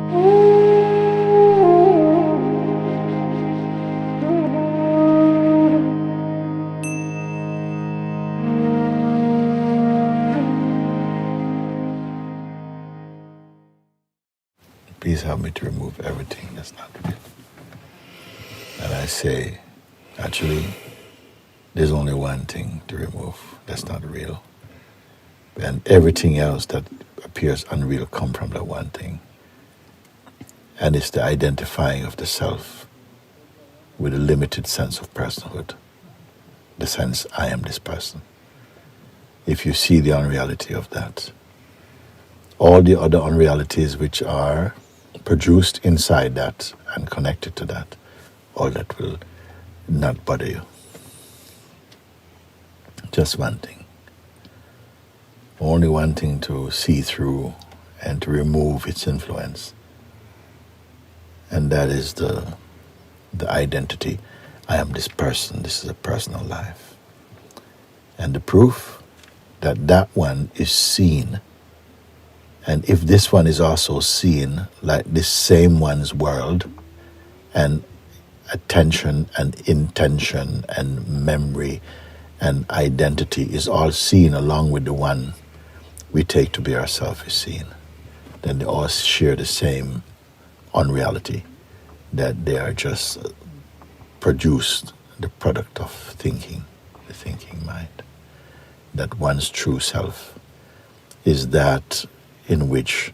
Please help me to remove everything that's not real. And I say, actually, there's only one thing to remove that's not real. And everything else that appears unreal comes from that one thing. And it's the identifying of the self with a limited sense of personhood. The sense, I am this person. If you see the unreality of that, all the other unrealities which are produced inside that and connected to that, all that will not bother you. Just one thing. Only one thing to see through and to remove its influence. And that is the identity. I am this person. This is a personal life. And the proof that that one is seen. And if this one is also seen, like this same one's world, and attention and intention and memory and identity is all seen along with the one we take to be ourselves is seen, then they all share the same unreality, that they are just produced, the product of thinking, the thinking mind. That one's true self is that in which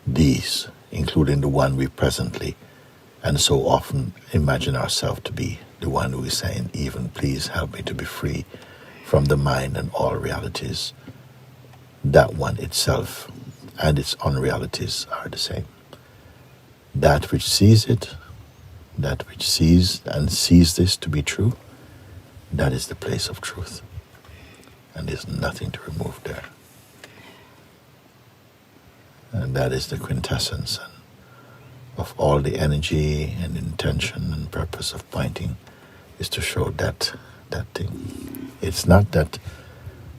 these, including the one we presently and so often imagine ourselves to be, the one who is saying, even please help me to be free from the mind and all realities, that one itself and its unrealities are the same. That which sees it, that which sees and sees this to be true, that is the place of truth. And there's nothing to remove there. And that is the quintessence of all the energy and intention and purpose of pointing, is to show that thing. It's not that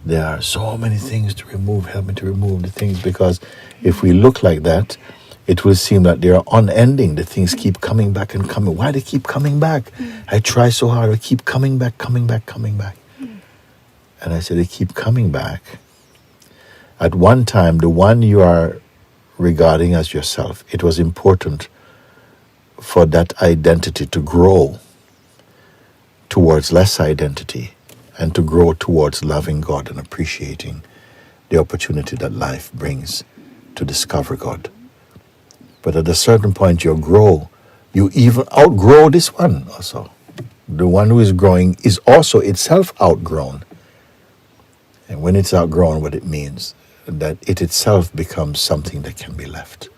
there are so many things to remove, help me to remove the things, because if we look like that, it will seem that they are unending. The things keep coming back and coming. Why they keep coming back? I try so hard, I keep coming back. And I said, they keep coming back. At one time, the one you are regarding as yourself, it was important for that identity to grow towards less identity and to grow towards loving God and appreciating the opportunity that life brings to discover God. But at a certain point you even outgrow this one also. The one who is growing is also itself outgrown. And when it's outgrown, what it means, that it itself becomes something that can be left.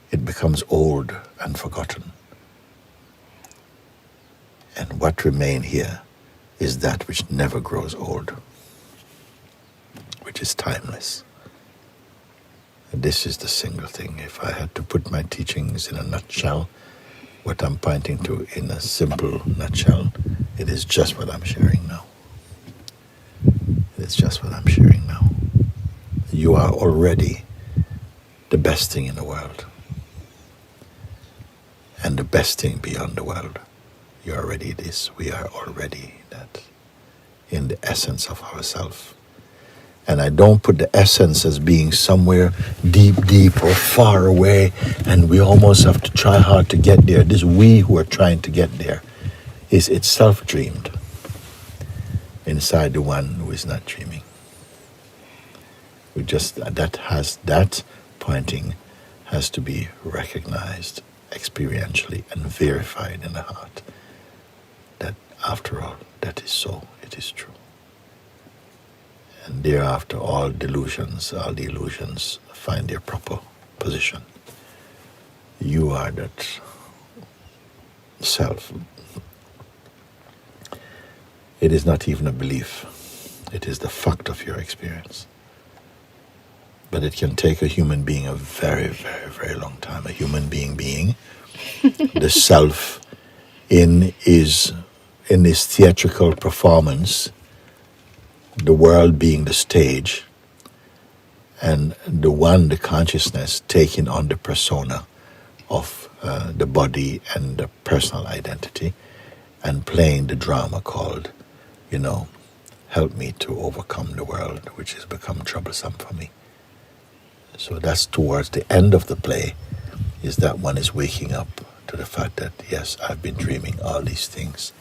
It becomes old and forgotten. And what remains here is that which never grows old, which is timeless. And this is the single thing. If I had to put my teachings in a nutshell, what I'm pointing to in a simple nutshell, it is just what I'm sharing now. It's just what I'm sharing now. You are already the best thing in the world. And the best thing beyond the world. You're already this. We are already that. In the essence of ourselves. And I don't put the essence as being somewhere deep or far away, and we almost have to try hard to get there. This we who are trying to get there is itself dreamed inside the one who is not dreaming. We just, that pointing has to be recognized experientially and verified in the heart. That after all, that is so, it is true. And thereafter all the illusions find their proper position. You are that self. It is not even a belief. It is the fact of your experience. But it can take a human being a very, very, very long time. A human being the self in this theatrical performance, the world being the stage, and the consciousness taking on the persona of the body and the personal identity, and playing the drama called, help me to overcome the world which has become troublesome for me. So that's towards the end of the play, is that one is waking up to the fact that, yes, I've been dreaming all these things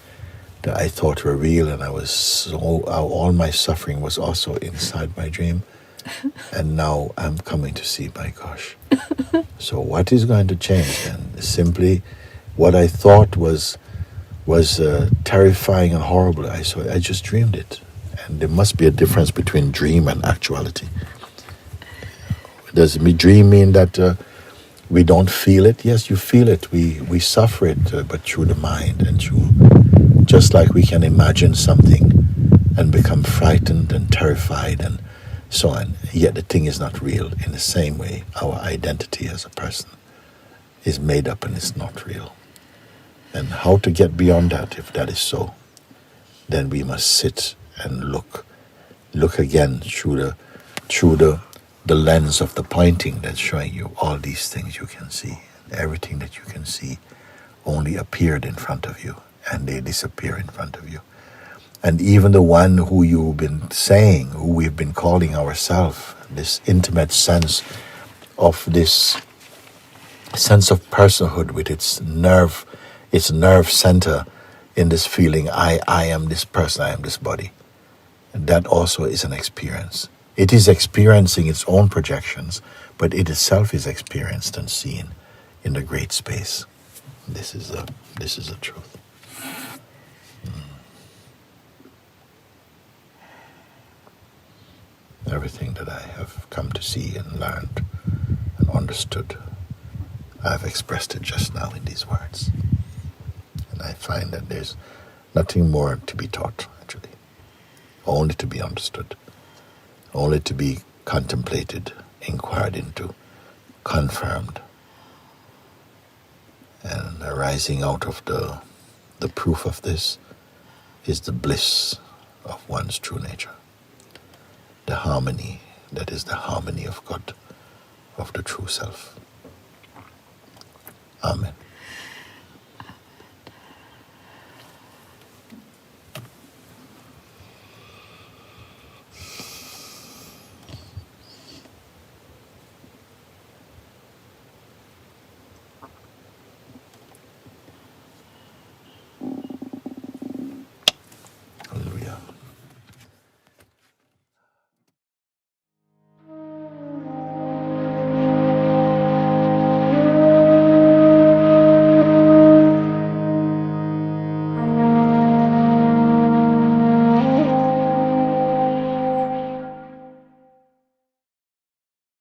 that I thought were real, and all my suffering was also inside my dream. And now I'm coming to see, my gosh. So what is going to change then? Simply what I thought was terrifying and horrible, I just dreamed it. And there must be a difference between dream and actuality. Does dream mean that we don't feel it? Yes, you feel it. We suffer it, but through the mind and through, just like we can imagine something and become frightened and terrified and so on. Yet the thing is not real. In the same way, our identity as a person is made up and it's not real. And how to get beyond that, if that is so, then we must sit and look again through the lens of the pointing that's showing you all these things you can see. Everything that you can see only appeared in front of you, and they disappear in front of you. And even the one who you've been saying, who we've been calling ourselves, this intimate sense of personhood with its nerve center in this feeling, I am this person, I am this body. And that also is an experience. It is experiencing its own projections, but it itself is experienced and seen in the great space. This is the truth. Everything that I have come to see and learned and understood, I've expressed it just now in these words. And I find that there's nothing more to be taught, actually. Only to be understood. Only to be contemplated, inquired into, confirmed. And arising out of the proof of this is the bliss of one's true nature. The harmony, that is the harmony of God, of the true self. Amen.